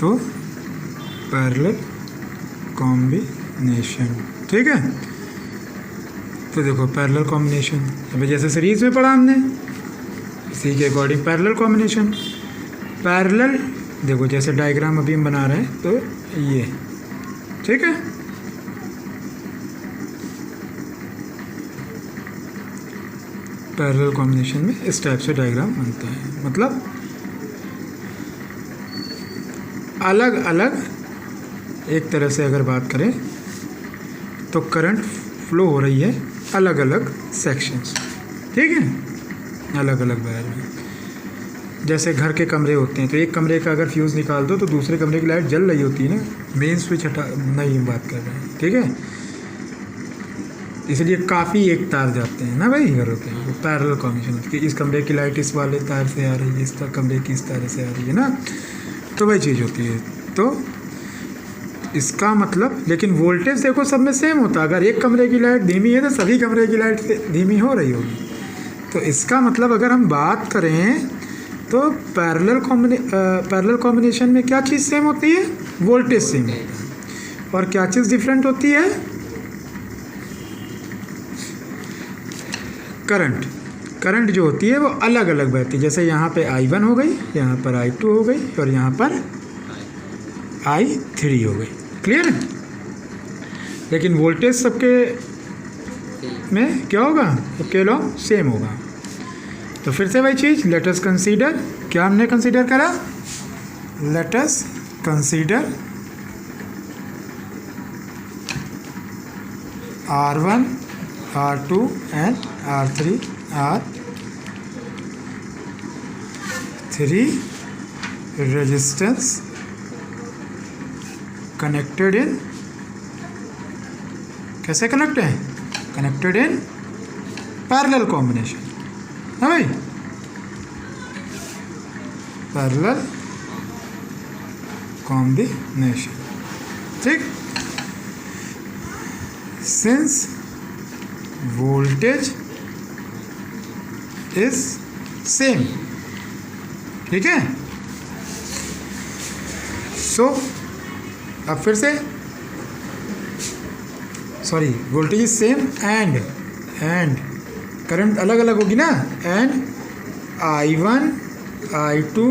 तो parallel combination, ठीक है। तो देखो पैरेलल कॉम्बिनेशन, अभी जैसे सीरीज में पढ़ा हमने, इसी के अकॉर्डिंग पैरेलल कॉम्बिनेशन। पैरेलल देखो जैसे डायग्राम अभी हम बना रहे हैं, तो ये ठीक है। पैरेलल कॉम्बिनेशन में इस टाइप से डायग्राम बनता है, मतलब अलग अलग, एक तरह से अगर बात करें तो करंट फ्लो हो रही है अलग अलग सेक्शंस, ठीक है, अलग अलग वायर में। जैसे घर के कमरे होते हैं, तो एक कमरे का अगर फ्यूज़ निकाल दो तो दूसरे कमरे की लाइट जल रही होती है ना, मेन स्विच हटा नहीं हम बात कर रहे हैं, ठीक है। इसलिए काफ़ी एक तार जाते हैं ना भाई घरों के, वो पैरेलल कॉम्बिनेशन कि इस कमरे की लाइट इस वाले तार से आ रही है, इस कमरे की इस तार से आ रही है ना, तो वही चीज़ होती है। तो इसका मतलब, लेकिन वोल्टेज देखो सब में सेम होता है। अगर एक कमरे की लाइट धीमी है तो सभी कमरे की लाइट धीमी हो रही होगी। तो इसका मतलब अगर हम बात करें तो पैरेलल कॉम्बिनेशन में क्या चीज़ सेम होती है? वोल्टेज सेम होता है। और क्या चीज़ डिफरेंट होती है? करंट जो होती है वो अलग अलग बहती है। जैसे यहाँ पे I1 हो गई, यहाँ पर I2 हो गई और यहाँ पर I3 हो गई। क्लियर है? लेकिन वोल्टेज सबके में क्या होगा? सबके लॉन्ग सेम होगा। तो फिर से वही चीज़, लेट अस कंसीडर, क्या हमने कंसीडर करा? Let us consider R1, R2 and R3 are three resistance connected in, कैसे कनेक्ट है? कनेक्टेड इन पैरेलल कॉम्बिनेशन, है भाई, पैरेलल कॉम्बिनेशन, ठीक। सिंस वोल्टेज इज सेम, ठीक है। सो अब फिर से, sorry, voltage is same and current अलग अलग होगी ना, and I1, I2,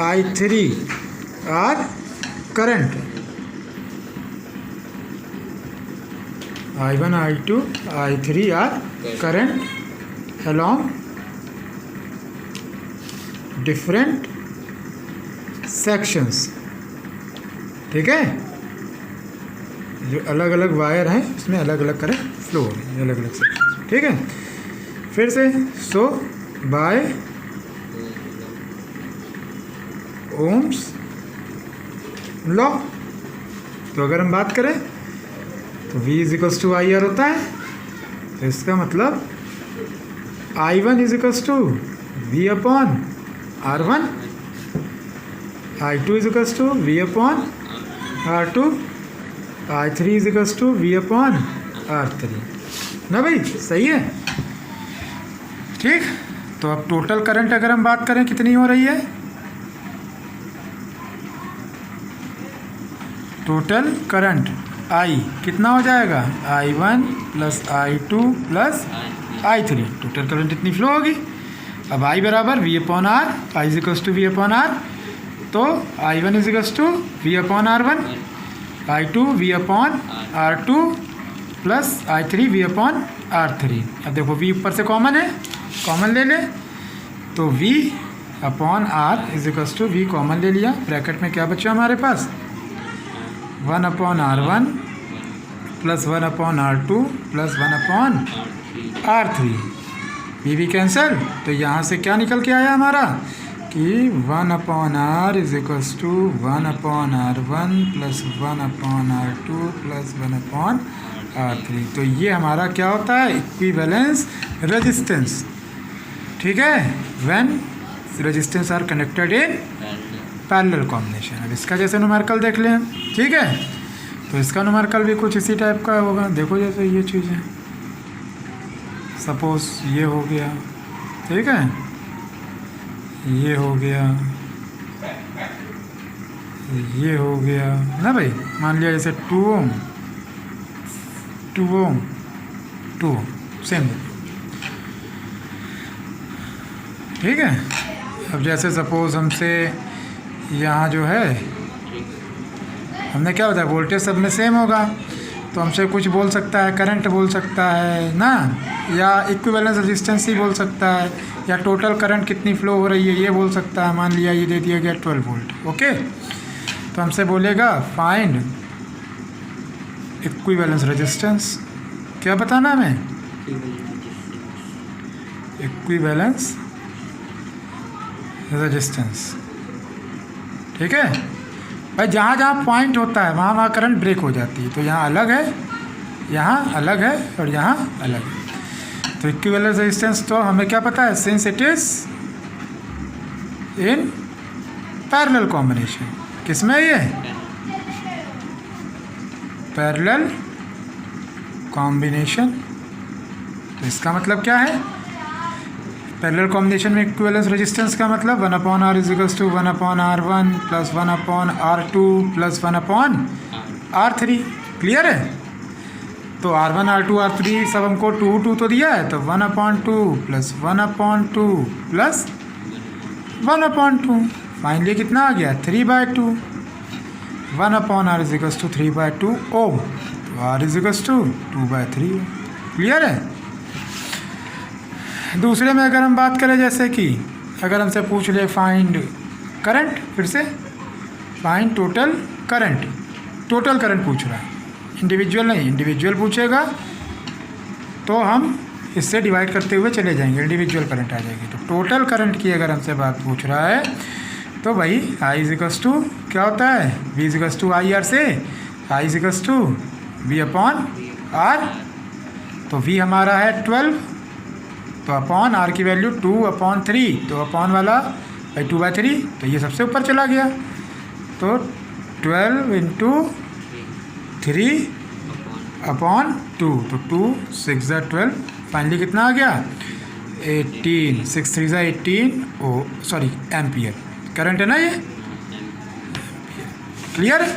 I3 are current, I1, I2, I3 are current along different sections, ठीक है। जो अलग अलग वायर हैं उसमें अलग अलग करंट फ्लो हो रही है, अलग अलग सेक्शंस, ठीक है। फिर से, सो बाय ओम्स लॉ, तो अगर हम बात करें तो V equals to I R होता है। तो इसका मतलब I1 equals to V upon R1, I2 equals to V upon R2, I3 equals to V upon R3, ना भाई, सही है, ठीक। तो अब टोटल करंट अगर हम बात करें कितनी हो रही है? टोटल करंट I कितना हो जाएगा? I1 plus I2 plus I3, total current इतनी फ्लो होगी। अब I बराबर V upon R, I equals to V upon R, तो I1 equals to V upon R1, I2 V upon R2 plus I3 V upon R3। अब देखो V ऊपर से common है, कॉमन ले ले, तो V upon R equals to V common ले लिया, ब्रैकेट में क्या बचा हमारे पास? 1 upon R1 plus 1 upon R2 plus 1 upon R3, भी कैंसिल। तो यहाँ से क्या निकल के आया हमारा कि 1 upon R is equals to 1 upon R1 plus 1 upon R2 plus 1 upon R3। तो ये हमारा क्या होता है? इक्विवेलेंस रेजिस्टेंस, ठीक है, when resistance R connected in parallel combination. अब इसका जैसे न्यूमेरिकल देख लें, ठीक है। तो इसका न्यूमेरिकल भी कुछ इसी टाइप का होगा। देखो जैसे ये चीज़ें, सपोज ये हो गया, ठीक है, ये हो गया, ये हो गया ना भाई, मान लिया जैसे 2 ओम 2 ओम 2 ओम सेम, ठीक है। अब जैसे सपोज हमसे यहाँ जो है हमने क्या बताया, वोल्टेज सब में सेम होगा, तो हमसे कुछ बोल सकता है, करंट बोल सकता है ना, या इक्विवेलेंस रेजिस्टेंस ही बोल सकता है, या टोटल करंट कितनी फ्लो हो रही है ये बोल सकता है। मान लिया ये दे दिया गया 12 वोल्ट, ओके। तो हमसे बोलेगा फाइंड इक्विवेलेंस रेजिस्टेंस, क्या बताना हमें, इक्विवेलेंस रेजिस्टेंस, ठीक है भाई। जहाँ जहाँ पॉइंट होता है वहाँ वहाँ करंट ब्रेक हो जाती है, तो यहाँ अलग है, यहाँ अलग है और यहाँ अलग है। तो इक्विवेलेंस रेजिस्टेंस तो हमें क्या पता है, since it is in parallel combination, किसमें ये पैरेलल कॉम्बिनेशन। तो इसका मतलब क्या है, पैरेलल कॉम्बिनेशन में इक्विवेलेंस रेजिस्टेंस का मतलब 1/r is to 1/r1 plus 1/r2 plus 1/r3, clear है। तो R1 R2 R3 सब हमको 2 तो दिया है, तो 1/2 प्लस 1/2 प्लस 1/2, फाइनली कितना आ गया 3/2। 1/r इज टू 3/2 ओम, तो R इज टू 2/3, क्लियर है। दूसरे में अगर हम बात करें, जैसे कि अगर हमसे पूछ ले फाइंड करंट, फिर से find total current, total current पूछ रहा है, इंडिविजुअल नहीं, इंडिविजुअल पूछेगा तो हम इससे डिवाइड करते हुए चले जाएंगे, इंडिविजुअल करंट आ जाएगी। तो टोटल करंट की अगर हमसे बात पूछ रहा है तो भाई I इज टू क्या होता है, V is to I R से I इज टू V/R, तो V हमारा है 12, तो अपॉन R की वैल्यू 2/3, तो अपॉन वाला भाई 2/3, तो ये सबसे ऊपर चला गया, तो 12 इंटू 3/2, तो 2 6 12, फाइनली कितना आ गया 18, 6 3 18 सॉरी एम्पियर करंट है ना ये, क्लियर है,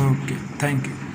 ओके थैंक यू।